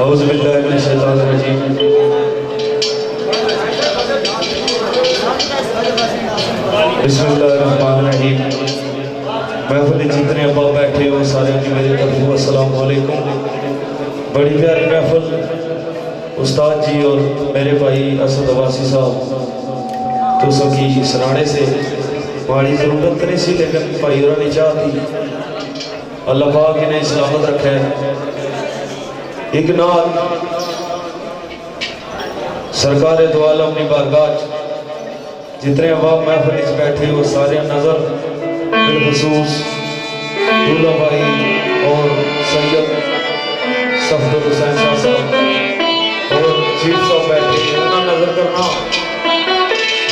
औज़ुबिल्लाहिमिनश्शैतानिर्रजीम। बिस्मिल्लाहिर्रहमानिर्रहीम। महफिल जितने अब्बा बैठे हो सारे की मेरी तरफ अस्सलाम वालेकुम। बड़ी प्यारी महफिल उस्ताद जी और मेरे भाई असद अब्बासी साहब तो सबकी सराहने से बड़ी ज़रूरत नहीं सी, लेकिन भाई और ने चाह दी, अल्लाह पाक इन्हें सलामत रखे। एक नाल सरकार दो आलम की बारगाह जितने अवाम महफिल बैठे हो सारे नज़र बिलखसूस दूल्हा भाई और सैयद सफदर हुसैन शाह साहब और चीफ साहब बैठे उन्हें नजर करना।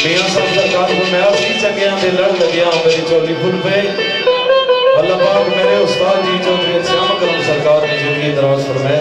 मियाँ साहब सरकार को मैं सी चंगिया के लड़ लग्या मेरी चोली फुल पे। अल्लाह पाक मेरे उस्ताद जी चौधरी श्याम करम सरकार ने जिंदगी दराज फरमाए।